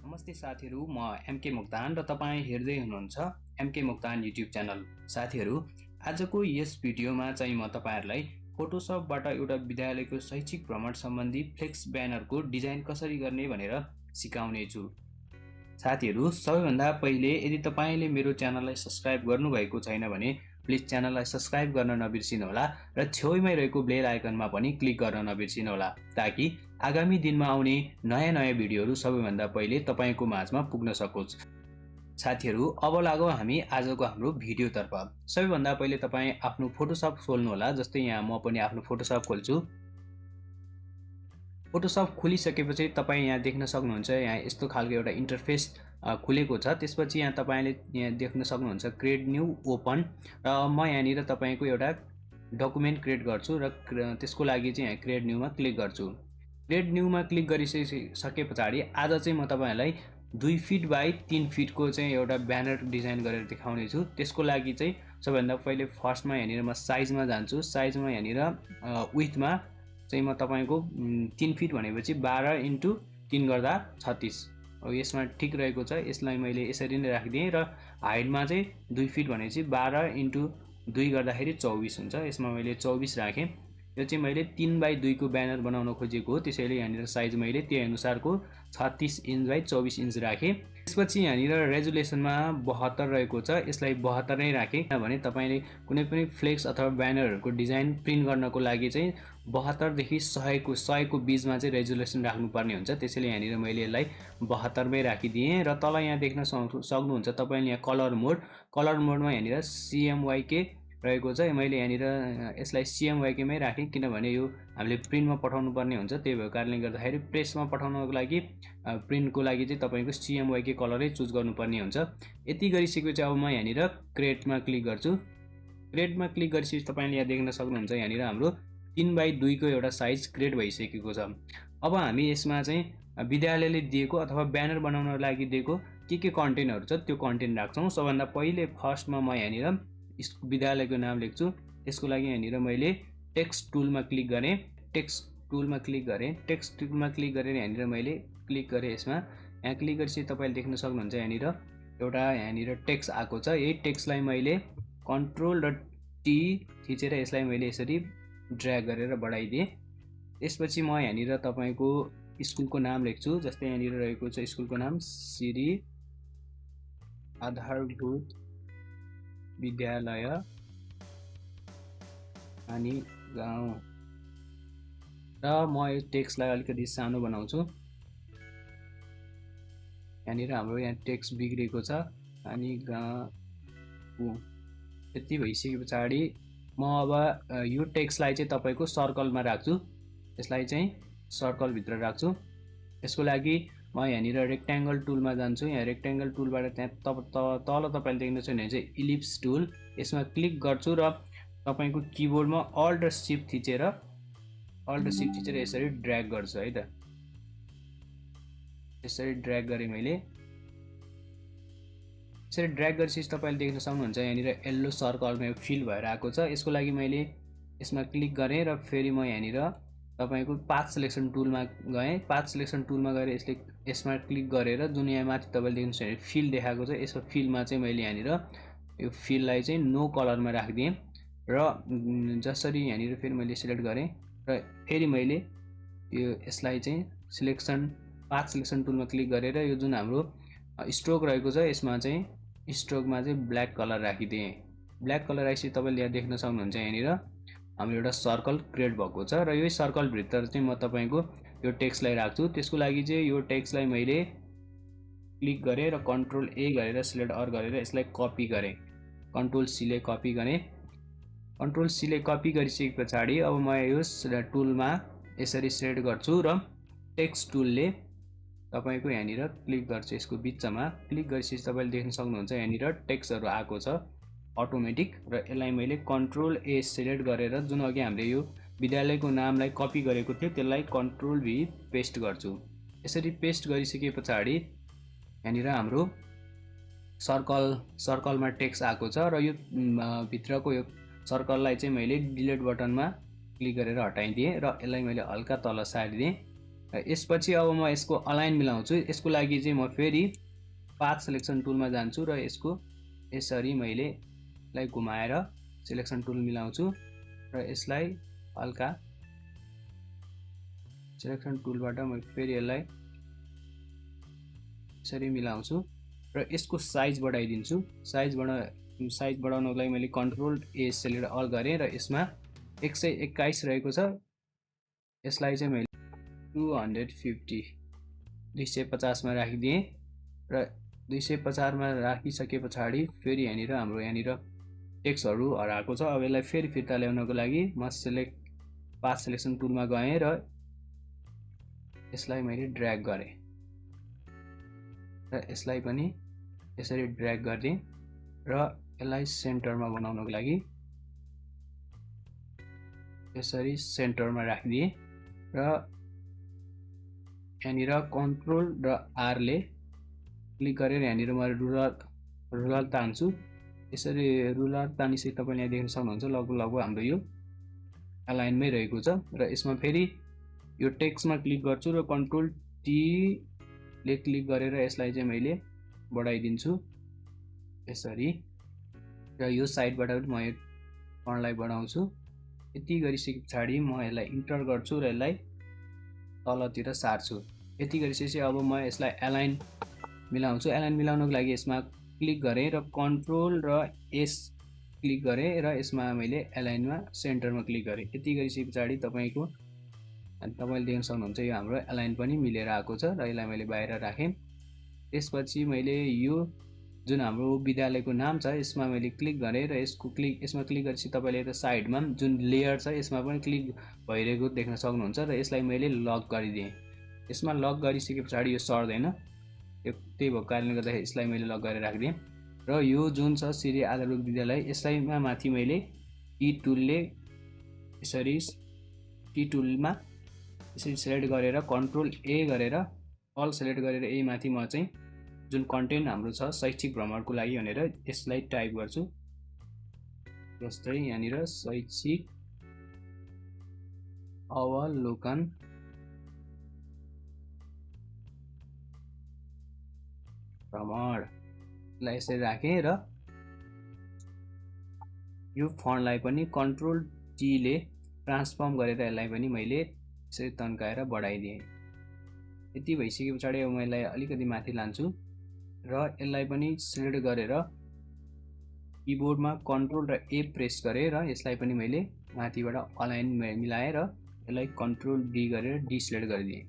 नमस्ते साथीहरु, म MK मोक्तान र तपाईं हेर्दै हुनुहुन्छ MK मोक्तान युट्युब च्यानल। साथीहरु, आजको यस भिडियोमा चाहिँ म तपाईहरुलाई फोटोशपबाट एउटा विद्यालयको शैक्षिक भ्रमण सम्बन्धी फ्लेक्स ब्यानरको डिजाइन कसरी गर्ने भनेर सिकाउने छु। साथीहरु, सबैभन्दा पहिले यदि तपाईले मेरो च्यानललाई सब्स्क्राइब गर्नुभएको छैन भने प्लिज च्यानललाई सब्स्क्राइब गर्न नबिर्सिनुहोला र छेउमै रहेको बेल आइकनमा पनि क्लिक गर्न नबिर्सिनुहोला ताकि आगामी दिनमा आउने नयाँ भिडियोहरू सबैभन्दा पहिले तपाईको माझमा पुग्न सकोस्। साथीहरु, अब लागौं हामी आजको हाम्रो भिडियोतर्फ। सबैभन्दा पहिले तपाई आफ्नो फोटोशप खोल्नु होला। जस्तै यहाँ म पनि आफ्नो फोटोशप खोल्छु। फोटोशप खोलिसकेपछि तपाईं यहाँ देख्न सक्नुहुन्छ, यहाँ यस्तो खालको एउटा इन्टरफेस खुलेको छ। त्यसपछि यहाँ तपाईले यहाँ देख्न सक्नुहुन्छ क्रिएट न्यू ओपन र म यहाँनिर तपाईको एउटा डकुमेन्ट क्रिएट गर्छु र त्यसको लागि चाहिँ यहाँ क्रिएट न्यूमा क्लिक गर्छु। क्रिएट न्यूमा क्लिक गरिसके पछाडि आज चाहिँ म तपाईहरुलाई 2 फिट बाइ 3 फिटको चाहिँ एउटा ब्यानर डिजाइन गरेर देखाउने छु। त्यसको लागि चाहिँ सबैभन्दा पहिले फर्स्टमा यहाँनिर म साइजमा जान्छु। साइजमा यहाँनिर विड्थमा चाहिँ म तपाईको 3 फिट भनेपछि 12 × 3 गर्दा 36 हो। यसमा ठीक रहेको छ। यसलाई मैले यसरी नै राखिदिएँ र हाइटमा चाहिँ 2 फिट भनेपछि 12 × 2 गर्दाखेरि 24 हुन्छ। यसमा मैले 24 राखेँ। यो चाहिँ मैले 3 बाइ 2 को ब्यानर बनाउन खोजेको हो, त्यसैले यहाँनिर साइज मैले त्यही अनुसारको 36 इन्च बाइ 24 इन्च राखेँ। त्यसपछि यहाँनिर रेजुलेसनमा 72 रहेको छ। यसलाई 72 नै राखेँ किनभने तपाईले कुनै पनि फ्लेक्स अथवा ब्यानरहरुको डिजाइन प्रिन्ट गर्नको लागि चाहिँ 72 देखि 100 को बीचमा चाहिँ रेजुलेसन राख्नुपर्ने हुन्छ। त्यसैले यहाँनिर मैले यसलाई 72 मै राखिदिएँ र तल यहाँ देख्न सक्नुहुन्छ तपाईले यहाँ कलर मोडमा यहाँनिर CMYK रहेको छ। मैले यहाँनिर यसलाई CMYK मै राखेँ किनभने यो हामीले प्रिन्टमा पठाउनु पर्ने हुन्छ। त्यही भएको कारणले गर्दाखेरि प्रेसमा पठाउनको लागि प्रिन्टको लागि चाहिँ तपाईको CMYK कलरै चुज गर्नुपर्ने हुन्छ। यति गरिसकेपछि अब म यहाँनिर क्रिएटमा क्लिक गर्छु। क्रिएटमा क्लिक गरिसकेपछि तपाईले यहाँ देख्न सक्नुहुन्छ यहाँनिर हाम्रो 3 बाइ 2 को एउटा साइज क्रिएट भइसकेको छ। अब हामी यसमा चाहिँ विद्यालयले दिएको अथवा ब्यानर बनाउनको लागि दिएको के कन्टेन्टहरु छ त्यो कन्टेन्ट राख्छौं। सबभन्दा पहिले फर्स्टमा म यहाँनिर विद्यालयको नाम लेख्छु। त्यसको लागि यहाँनिर मैले टेक्स्ट टुलमा क्लिक गरेँ। टेक्स्ट टुलमा क्लिक गरेर यहाँनिर मैले क्लिक गरेँ। यसमा यहाँ क्लिक गरेपछि तपाईले देख्न सक्नुहुन्छ यहाँनिर टेक्स्ट आएको छ। यही टेक्स्टलाई मैले कन्ट्रोल र टी थिचेर यसलाई मैले यसरी ड्र्याग गरेर बढाइदिएँ। त्यसपछि म यहाँनिर तपाईको स्कुलको नाम लेख्छु। जस्तै यहाँनिर रहेको छ स्कुलको नाम श्री आधारभूत विद्यालय अनि गाउँ र म यो टेक्स्टलाई अलिकति सानो बनाउँछु। यहाँनिर हाम्रो यहाँ टेक्स्ट बिग्रेको छ अनि गाउँ यति भइसके पछाडि म अब यो टेक्स्टलाई चाहिँ तपाईको सर्कलमा राख्छु। यसलाई चाहिँ सर्कल भित्र राख्छु। यसको लागि म यहाँनिर रेक्ट्याङ्गल टुलमा जान्छु। यहाँ रेक्ट्याङ्गल टुलबाट त्यहाँ तल तपाईले देख्नुहुन्छ भने चाहिँ इलिप्स टुल, यसमा क्लिक गर्छु र तपाईको किबोर्डमा अल्ट र शिफ्ट थिचेर यसरी ड्र्याग गर्छु है त। यसरी ड्र्याग गरे मैले। यसरी ड्र्याग गरेपछि तपाईले देख्न सक्नुहुन्छ यहाँनिर येल्लो सर्कलमा यो फिल भएर आएको छ। यसको लागि मैले यसमा क्लिक गरेँ र फेरि म यहाँनिर तपाईको पाथ सिलेक्सन टुलमा गएँ। पाथ सिलेक्सन टुलमा गएर यसमा क्लिक गरेर जुन यहाँ माथि तपाईले देख्नुहुन्छ भने फिल देखाएको छ, यसको फिलमा चाहिँ मैले यहाँनिर यो फिललाई चाहिँ नो कलरमा राखिदिएँ र जसरी यहाँनिर फेरि मैले सिलेक्ट गरेँ र फेरि मैले यसलाई चाहिँ पाथ सिलेक्सन टुलमा क्लिक गरेर यो जुन हाम्रो स्ट्रोक रहेको छ यसमा चाहिँ स्ट्रोकमा चाहिँ ब्ल्याक कलर राखिदिएँ। ब्ल्याक कलर राखेपछि तपाईले यहाँ देख्न सक्नुहुन्छ यहाँनिर हाम्रो एउटा सर्कल क्रिएट भएको छ र यही सर्कल भित्र चाहिँ म तपाईको यो टेक्स्टलाई राख्छु। त्यसको लागि चाहिँ यो टेक्स्टलाई मैले क्लिक गरेँ र कन्ट्रोल A गरेर सिलेक्ट अर गरेर यसलाई कपी गरेँ। कन्ट्रोल C ले कपी गरेँ। कन्ट्रोल C ले कपी गरिसके पछाडि अब म यो टुलमा यसरी सिलेक्ट गर्छु र टेक्स्ट टुलले तपाईको यहाँनिर क्लिक गर्छु। यसको बिचमा क्लिक गरिसकेपछि तपाईले देख्न सक्नुहुन्छ यहाँनिर टेक्स्टहरु आएको छ अटोमेटिक र यसलाई मैले कन्ट्रोल A सिलेक्ट गरेर जुन अघि हामीले यो विद्यालयको नामलाई कपी गरेको थियो त्यसलाई कन्ट्रोल V पेस्ट गर्छु। यसरी पेस्ट गरिसके पछाडि यहाँनिर हाम्रो सर्कलमा टेक्स्ट आएको छ र यो भित्रको यो सर्कललाई चाहिँ मैले डिलिट बटनमा क्लिक गरेर हटाइदिएँ र यसलाई मैले हल्का तल सारिदिएँ। यसपछि अब म यसको अलाइन मिलाउँछु। यसको लागि चाहिँ म फेरि पाथ सिलेक्सन टुलमा जान्छु र यसको यसरी मैले यसलाई घुमाएर सिलेक्सन टुल मिलाउँछु र यसलाई हल्का सिलेक्सन टुलबाट म फेरि यसलाई यसरी मिलाउँछु र यसको साइज बढाइदिन्छु। साइज बढाउनको लागि मैले कन्ट्रोल ए सेलेक्ट अल गरेँ र यसमा 121 रहेको छ। यसलाई चाहिँ मैले 250 मा राखिदिएँ र 250 मा राखिसके पछाडि फेरि यहाँनिर टेक्स्टहरू हराएको छ। अब यसलाई फेरि फिर्ता ल्याउनको लागि म पाथ सिलेक्सन टुलमा गएँ र यसलाई मैले ड्र्याग गरेँ र यसलाई पनि यसरी ड्र्याग गरिदिएँ र यसलाई सेन्टरमा बनाउनको लागि यसरी सेन्टरमा राखिदिएँ र यहाँनिर कन्ट्रोल र आरले क्लिक गरेर यहाँनिर म रुलर तान्छु। यसरी रुलर तानिसके तपाईँले यहाँ देख्न सक्नुहुन्छ लगभग हाम्रो यो अलाइनमै रहेको छ र यसमा फेरि यो टेक्स्टमा क्लिक गर्छु र कन्ट्रोल टी ले क्लिक गरेर यसलाई चाहिँ मैले बढाइदिन्छु यसरी र यो साइडबाट पनि म यो फन्टलाई बढाउँछु। यति गरिसके पछाडि म यसलाई इन्टर गर्छु र यसलाई तलतिर सार्छु। यति गरिसकेपछि अब म यसलाई अलाइन मिलाउँछु। अलाइन मिलाउनको लागि यसमा क्लिक गरेँ र कन्ट्रोल र एस क्लिक गरेँ र यसमा मैले अलाइनमा सेन्टरमा क्लिक गरेँ। यति गरिसके पछाडि तपाईँले देख्न सक्नुहुन्छ यो हाम्रो अलाइन पनि मिलेर आएको छ र यसलाई मैले बाहिर राखेँ। त्यसपछि मैले यो जुन हाम्रो विद्यालयको नाम छ यसमा मैले क्लिक गरेँ र यसमा क्लिक गरेपछि तपाईँले यता साइडमा जुन लेयर छ यसमा पनि क्लिक भइरहेको देख्न सक्नुहुन्छ र यसलाई मैले लक गरिदिएँ। यसमा लक गरिसके पछाडि यो सर्दैन, त्यही भएको कारणले गर्दाखेरि यसलाई मैले लक गरेर राखिदिएँ र यो जुन छ श्री आधारभूत विद्यालय यसलाईमा माथि मैले टी टुलमा यसरी सेलेक्ट गरेर कन्ट्रोल ए गरेर अल सेलेक्ट गरेर ए माथि म चाहिँ जुन कन्टेन्ट हाम्रो छ शैक्षिक भ्रमणको लागि भनेर यसलाई टाइप गर्छु। जस्तै यहाँनिर शैक्षिक अवलोकन भ्रमणलाई यसरी राखेँ र यो फन्टलाई पनि कन्ट्रोल टी ले ट्रान्सफर्म गरेर यसलाई पनि मैले यसरी तन्काएर बढाइदिएँ। यति भइसके पछाडि अब मैले अलिकति माथि लान्छु र यसलाई पनि सिलेक्ट गरेर किबोर्डमा कन्ट्रोल र ए प्रेस गरेँ र यसलाई पनि मैले माथिबाट अलाइन मिलाएर यसलाई कन्ट्रोल डी गरेर डिसिलेक्ट गरिदिएँ।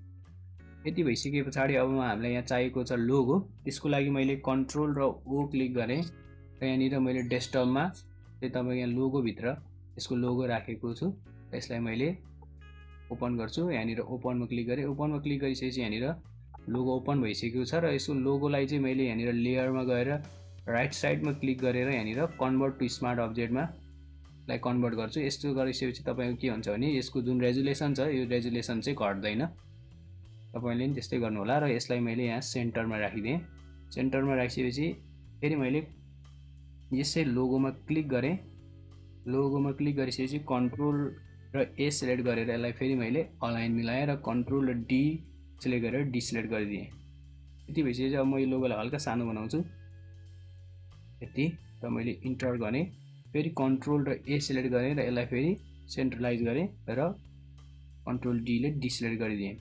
यति भइसके पछाडि अब हामीलाई यहाँ चाहिएको छ लोगो। त्यसको लागि मैले कन्ट्रोल र ओ क्लिक गरेँ र यहाँनिर मैले डेस्कटपमा चाहिँ तपाईँ यहाँ लोगोभित्र यसको लोगो राखेको छु। यसलाई मैले ओपन गर्छु। यहाँनिर ओपनमा क्लिक गरेँ। ओपनमा क्लिक गरिसकेपछि यहाँनिर लोगो ओपन भइसकेको छ र यसको लोगोलाई चाहिँ मैले यहाँनिर लेयरमा गएर राइट साइडमा क्लिक गरेर यहाँनिर कन्भर्ट टु स्मार्ट अब्जेक्टमा लाई कन्भर्ट गर्छु। यस्तो गरिसकेपछि तपाईँको के हुन्छ भने यसको जुन रेजुलेसन छ यो रेजुलेसन चाहिँ घट्दैन। तपाईँले पनि त्यस्तै गर्नु होला र यसलाई मैले यहाँ सेन्टरमा राखिदिएँ। सेन्टरमा राखिसकेपछि फेरि मैले यसै लोगोमा क्लिक गरेँ। लोगोमा क्लिक गरिसकेपछि कन्ट्रोल र ए सिलेक्ट गरेर यसलाई फेरि मैले अलाइन मिलाएर कन्ट्रोल र डी सिलेक्ट गरेर डिसिलेक्ट गरिदिएँ। यति भइसकेपछि अब म यो लोगोलाई हल्का सानो बनाउँछु यति र मैले इन्टर गरेँ। फेरि कन्ट्रोल र ए सिलेक्ट गरेँ र यसलाई फेरि सेन्ट्रलाइज गरेँ र कन्ट्रोल डी ले डिसिलेक्ट गरिदिएँ।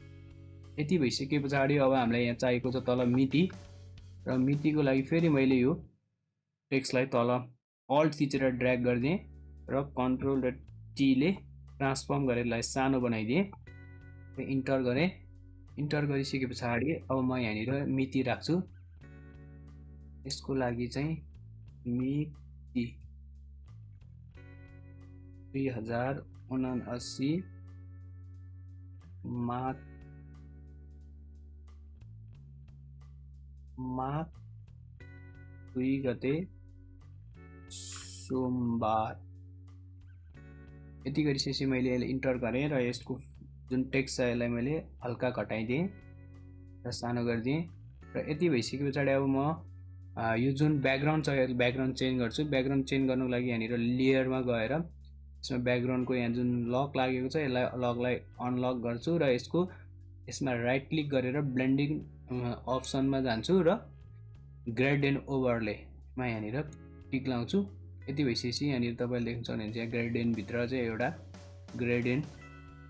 यति भइसके पछाडि अब हामीलाई यहाँ चाहिएको छ तल मिति र मितिको लागि फेरि मैले यो टेक्स्टलाई तल अल्ट थिचेर ड्र्याग गरिदिएँ र कन्ट्रोल र टी ले ट्रान्सफर्म गरेर यसलाई सानो बनाइदिएँ र इन्टर गरेँ। इन्टर गरिसके पछाडि अब म यहाँनिर मिति राख्छु। यसको लागि चाहिँ मिति 2079 माघ 2 गते सोमबार। यति गरिसकेपछि मैले यसलाई इन्टर गरेँ र यसको जुन टेक्स्ट छ यसलाई मैले हल्का घटाइदिएँ र सानो गरिदिएँ र यति भइसके पछाडि अब म यो जुन ब्याकग्राउन्ड छ यो ब्याकग्राउन्ड चेन्ज गर्छु। ब्याकग्राउन्ड चेन्ज गर्नुको लागि यहाँनिर लेयरमा गएर यसमा ब्याकग्राउन्डको यहाँ जुन लक लागेको छ यसलाई लकलाई अनलक गर्छु र यसको यसमा राइट क्लिक गरेर ब्लेन्डिङ अप्सनमा जान्छु र ग्रेडियन्ट ओभरलेमा यहाँनिर टिक लाउँछु। यति भइसकेपछि यहाँनिर तपाईँले देख्न सक्नुहुन्छ यहाँ ग्रेडियन्टभित्र चाहिँ एउटा ग्रेडियन्ट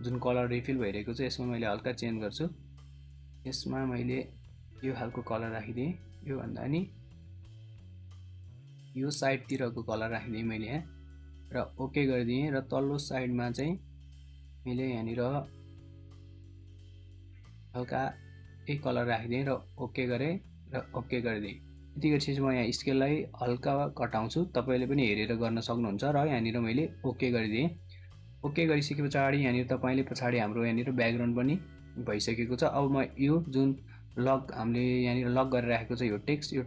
जुन कलर रिफिल भइरहेको छ यसमा मैले हल्का चेन्ज गर्छु। यसमा मैले यो खालको कलर राखिदिएँ, योभन्दा नि यो साइडतिरको कलर राखिदिएँ मैले यहाँ र ओके गरिदिएँ र तल्लो साइडमा चाहिँ मैले यहाँनिर हल्का एक कलर राखिदिएँ र ओके गरेँ र ओके गरिदिएँ। यति गरेपछि म यहाँ स्केललाई हल्का घटाउँछु, तपाईँले पनि हेरेर गर्न सक्नुहुन्छ र यहाँनिर मैले ओके गरिदिएँ। ओके गरिसके पछाडि यहाँनिर तपाईँले पछाडि हाम्रो यहाँनिर ब्याकग्राउन्ड पनि भइसकेको छ। अब म यो जुन लक हामीले यहाँनिर लक गरेर राखेको छ यो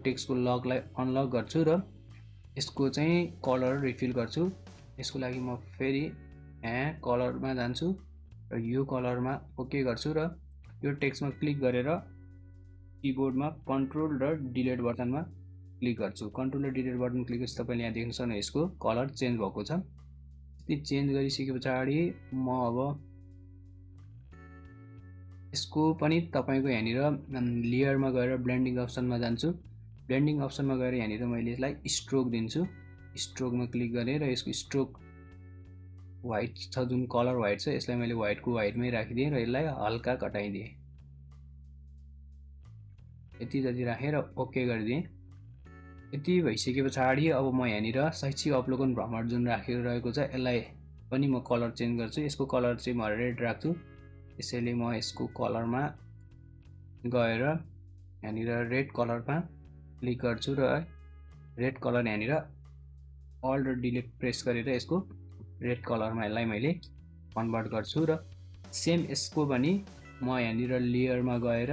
टेक्स्टको लकलाई अनलक गर्छु र यसको चाहिँ कलर रिफिल गर्छु। यसको लागि म फेरि यहाँ कलरमा जान्छु र यो कलरमा ओके गर्छु र यो टेक्स्टमा क्लिक गरेर किबोर्डमा कन्ट्रोल र डिलिट बटनमा क्लिक गर्छु। कन्ट्रोल र डिलिट बटन क्लिक गरेपछि तपाईँले यहाँ देख्न सक्नुहुन्छ यसको कलर चेन्ज भएको छ। यति चेन्ज गरिसके पछाडि म अब यसको पनि तपाईँको यहाँनिर लेयरमा गएर ब्लेन्डिङ अप्सनमा जान्छु। ब्लेन्डिङ अप्सनमा गएर यहाँनिर मैले यसलाई स्ट्रोक दिन्छु। स्ट्रोकमा क्लिक गरेँ र यसको स्ट्रोक व्हाइट छ जुन कलर व्हाइट छ यसलाई मैले व्हाइटको व्हाइटमै राखिदिएँ र यसलाई हल्का घटाइदिएँ। यति जति राखेर ओके गरिदिएँ। यति भइसके पछाडि अब म यहाँनिर शैक्षिक अवलोकन भ्रमण जुन राखिरहेको छ यसलाई पनि म कलर चेन्ज गर्छु। यसको कलर चाहिँ म रेड राख्छु। यसैले म यसको कलरमा गएर यहाँनिर रेड कलरमा क्लिक गर्छु र रेड कलर यहाँनिर अल्ट र डिलिट प्रेस गरेर यसको रेड कलरमा यसलाई मैले कन्भर्ट गर्छु र सेम यसको पनि म यहाँनिर लेयरमा गएर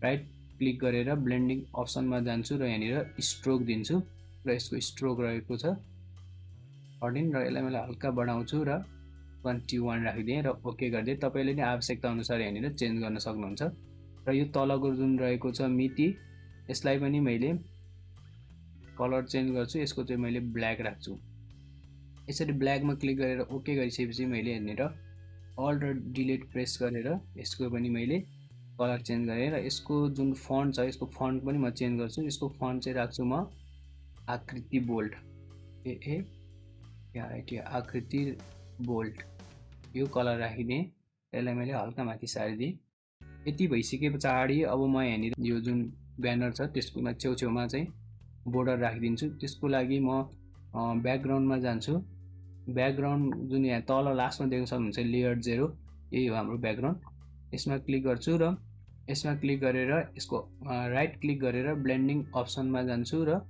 राइट क्लिक गरेर ब्लेन्डिङ अप्सनमा जान्छु र यहाँनिर स्ट्रोक दिन्छु र यसको स्ट्रोक रहेको छ 13 र यसलाई मैले हल्का बढाउँछु र 21 राखिदिएँ र ओके गरिदिएँ। तपाईँले नै आवश्यकता अनुसार यहाँनिर चेन्ज गर्न सक्नुहुन्छ। र यो तलको जुन रहेको छ मिति यसलाई पनि मैले कलर चेन्ज गर्छु। यसको चाहिँ मैले ब्ल्याक राख्छु। यसरी ब्ल्याकमा क्लिक गरेर ओके गरिसकेपछि मैले यहाँनिर अल्ट र डिलिट प्रेस गरेर यसको पनि मैले कलर चेन्ज गरेँ र यसको जुन फन्ट छ यसको फन्ट पनि म चेन्ज गर्छु। यसको फन्ट चाहिँ राख्छु म आकृति बोल्ड आकृति बोल्ड यो कलर राखिदिएँ। यसलाई मैले हल्का माथि सारिदिएँ। यति भइसके पछाडि अब म यहाँनिर यो जुन ब्यानर छ त्यसको छेउछेउमा चाहिँ बोर्डर राखिदिन्छु। त्यसको लागि म ब्याकग्राउन्डमा जान्छु। ब्याकग्राउन्ड जुन यहाँ तल लास्टमा देख्न सक्नुहुन्छ लेयर 0 यही हो हाम्रो ब्याकग्राउन्ड। यसमा क्लिक गर्छु र यसमा क्लिक गरेर यसको राइट क्लिक गरेर ब्लेन्डिङ अप्सनमा जान्छु र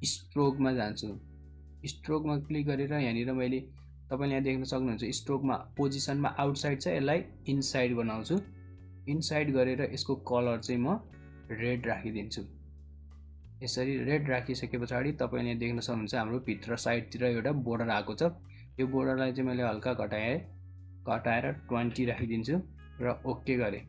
स्ट्रोकमा जान्छु। स्ट्रोकमा क्लिक गरेर यहाँनिर मैले तपाईँले यहाँ देख्न सक्नुहुन्छ स्ट्रोकमा पोजिसनमा आउटसाइड छ यसलाई इनसाइड बनाउँछु। इनसाइड गरेर यसको कलर चाहिँ म रेड राखिदिन्छु। यसरी रेड राखिसके पछाडि तपाईँले यहाँ देख्न सक्नुहुन्छ हाम्रो भित्र साइडतिर एउटा बोर्डर आएको छ। यो बोर्डरलाई चाहिँ मैले हल्का घटाएर 20 राखिदिन्छु र ओके गरेँ।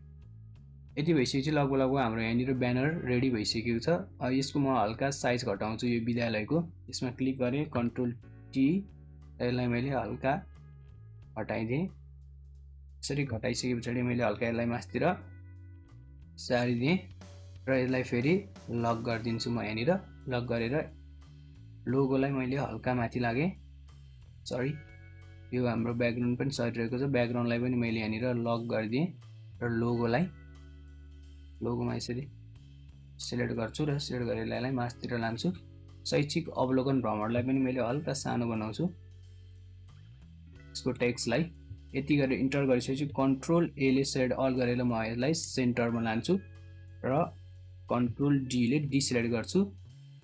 यति भइसकेपछि लगभग हाम्रो यहाँनिर ब्यानर रेडी भइसकेको छ। यसको म हल्का साइज घटाउँछु यो विद्यालयको। यसमा क्लिक गरेँ कन्ट्रोल टी यसलाई मैले हल्का घटाइदिएँ। यसरी घटाइसके पछाडि मैले हल्का यसलाई मास्तिर सारिदिएँ र यसलाई फेरि लक गरिदिन्छु। म यहाँनिर लक गरेर लोगोलाई मैले हल्का माथि लागेँ। सरी यो हाम्रो ब्याकग्राउन्ड पनि सरिरहेको छ। ब्याकग्राउन्डलाई पनि मैले यहाँनिर लक गरिदिएँ र लोगोमा यसरी सिलेक्ट गर्छु र सिलेक्ट गरेर यसलाई मास्तिर लान्छु। शैक्षिक अवलोकन भ्रमणलाई पनि मैले हल्का सानो बनाउँछु यसको टेक्स्टलाई। यति गरेर इन्टर गरिसकेपछि कन्ट्रोल ए ले सेलेक्ट अल गरेर म यसलाई सेन्टरमा लान्छु र कन्ट्रोल डी ले डिसिलेक्ट गर्छु।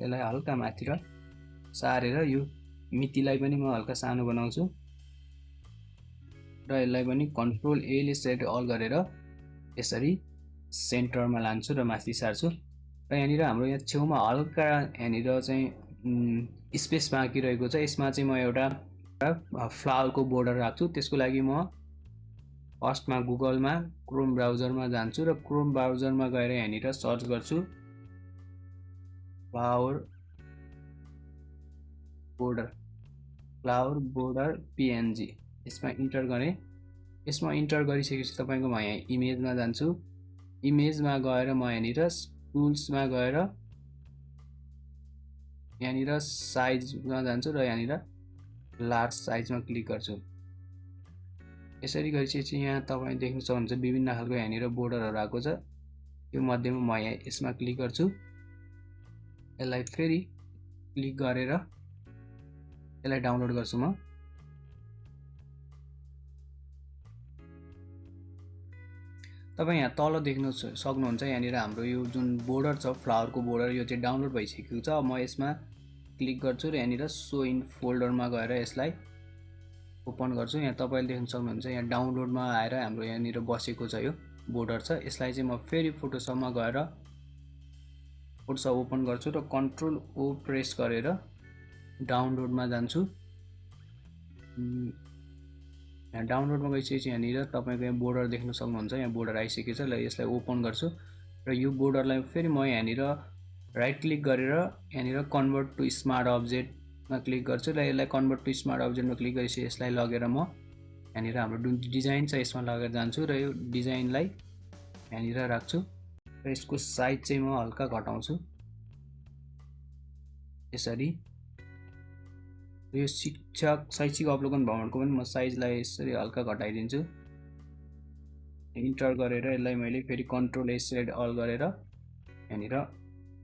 यसलाई हल्का माथि सारेर यो मितिलाई पनि म हल्का सानो बनाउँछु र यसलाई पनि कन्ट्रोल ए ले सेलेक्ट अल गरेर यसरी सेन्टरमा लान्छु र माथि सार्छु। र यहाँनिर हाम्रो यहाँ छेउमा हल्का यहाँनिर चाहिँ स्पेस बाँकी रहेको छ। यसमा चाहिँ म एउटा फ्लावरको बोर्डर राख्छु। त्यसको लागि म फर्स्टमा गुगलमा क्रोम ब्राउजरमा जान्छु र क्रोम ब्राउजरमा गएर यहाँनिर सर्च गर्छु फ्लावर बोर्डर PNG। यसमा इन्टर गरेँ यसमा इन्टर गरिसकेपछि तपाईँको म यहाँ इमेजमा जान्छु। इमेजमा गएर म यहाँनिर टुल्समा गएर यहाँनिर साइजमा जान्छु र यहाँनिर लार्ज साइजमा क्लिक गर्छु। यसरी गरिसकेपछि यहाँ तपाईँ देख्न सक्नुहुन्छ विभिन्न खालको यहाँनिर बोर्डरहरू आएको छ। त्यो मध्येमा म यहाँ यसमा क्लिक गर्छु। यसलाई फेरि क्लिक गरेर यसलाई डाउनलोड गर्छु म। तपाईँ यहाँ तल देख्न सक्नुहुन्छ यहाँनिर हाम्रो यो जुन बोर्डर छ फ्लावरको बोर्डर यो चाहिँ डाउनलोड भइसकेको छ। म यसमा क्लिक गर्छु र यहाँनिर सो इन फोल्डरमा गएर यसलाई ओपन गर्छु। यहाँ तपाईँले देख्न सक्नुहुन्छ यहाँ डाउनलोडमा आएर हाम्रो यहाँनिर बसेको छ यो बोर्डर छ। यसलाई चाहिँ म फेरि फोटोसपमा गएर फोटोसप ओपन गर्छु र कन्ट्रोल ओ प्रेस गरेर डाउनलोडमा जान्छु। यहाँ डाउनलोडमा गइसकेपछि यहाँनिर तपाईँको यहाँ बोर्डर देख्न सक्नुहुन्छ। यहाँ बोर्डर आइसकेको छ। ल यसलाई ओपन गर्छु र यो बोर्डरलाई फेरि म यहाँनिर राइट क्लिक गरेर यहाँनिर कन्भर्ट टु स्मार्ट अब्जेक्टमा क्लिक गर्छु र यसलाई कन्भर्ट टु स्मार्ट अब्जेक्टमा क्लिक गरेपछि यसलाई लगेर म यहाँनिर हाम्रो जुन डिजाइन छ यसमा लगेर जान्छु र यो डिजाइनलाई यहाँनिर राख्छु र यसको साइज चाहिँ म हल्का घटाउँछु यसरी। यो शैक्षिक अवलोकन भ्रमणको पनि म साइजलाई यसरी हल्का घटाइदिन्छु। इन्टर गरेर यसलाई मैले फेरि कन्ट्रोल एस अल गरेर यहाँनिर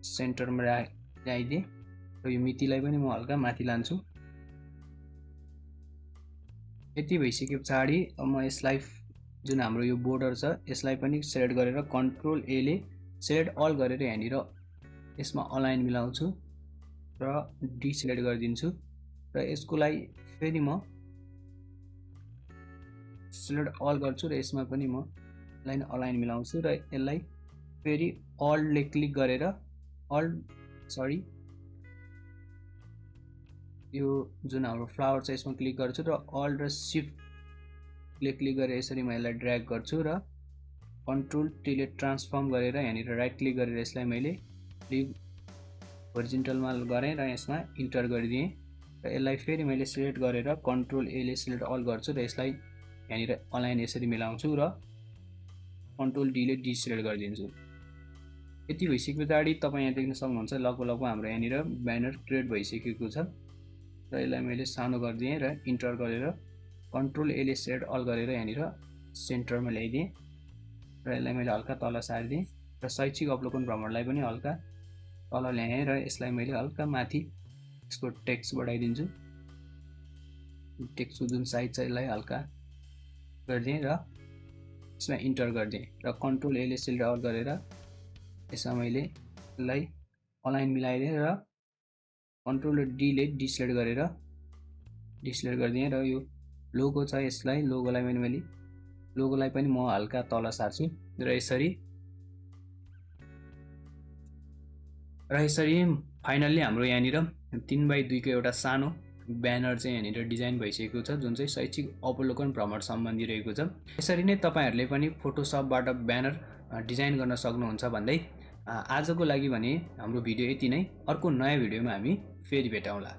सेन्टरमा ल्याइदिएँ र यो मितिलाई पनि म हल्का माथि लान्छु। यति भइसके पछाडि म यसलाई जुन हाम्रो यो बोर्डर छ यसलाई पनि सेलेक्ट गरेर कन्ट्रोल एले सेलेक्ट अल गरेर यहाँनिर यसमा अलाइन मिलाउँछु र डिसेलेक्ट गरिदिन्छु र यसको लागि फेरि म सेलेक्ट अल गर्छु र यसमा पनि म लाइन अलाइन मिलाउँछु र यसलाई फेरि अल्टले क्लिक गरेर यो जुन हाम्रो फ्लावर छ यसमा क्लिक गर्छु र अल्ट र सिफ्टले क्लिक गरेर यसरी म यसलाई ड्र्याग गर्छु र कन्ट्रोल टीले ट्रान्सफर्म गरेर यहाँनिर राइट क्लिक गरेर यसलाई मैले होरिजोन्टलमा गरेँ र यसमा इन्टर गरिदिएँ र यसलाई फेरि मैले सिलेक्ट गरेर कन्ट्रोल एले सिलेक्ट अल गर्छु र यसलाई यहाँनिर अलाइन यसरी मिलाउँछु र कन्ट्रोल डीले डिसिलेक्ट गरिदिन्छु। यति भइसके पछाडि तपाईँ यहाँ देख्न सक्नुहुन्छ लगभग हाम्रो यहाँनिर ब्यानर क्रिएट भइसकेको छ र यसलाई मैले सानो गरिदिएँ र इन्टर गरेर कन्ट्रोल एले सिलेक्ट अल गरेर यहाँनिर सेन्टरमा ल्याइदिएँ र यसलाई मैले हल्का तल सारिदिएँ र शैक्षिक अवलोकन भ्रमणलाई पनि हल्का तल ल्याएँ र यसलाई मैले हल्का माथि यसको टेक्स्ट बढाइदिन्छु। टेक्स्टको जुन साइज छ यसलाई हल्का गरिदिएँ र यसमा इन्टर गरिदिएँ र कन्ट्रोल एले सिलेक्ट अल गरेर यसमा मैले यसलाई अलाइन मिलाइदिएँ र कन्ट्रोल डीले डिसिलेक्ट गरिदिएँ र यो लोगो छ यसलाई लोगोलाई पनि म हल्का तल सार्छु र यसरी फाइनल्ली हाम्रो यहाँनिर 3x2 को एउटा सानो ब्यानर चाहिँ यहाँनिर डिजाइन भइसकेको छ जुन चाहिँ शैक्षिक अवलोकन भ्रमण सम्बन्धी रहेको छ। यसरी नै तपाईहरुले पनि फोटोसपबाट ब्यानर डिजाइन गर्न सक्नुहुन्छ भन्दै आजको लागि भने हाम्रो भिडियो यति नै। अर्को नयाँ भिडियोमा हामी फेरि भेटौँला।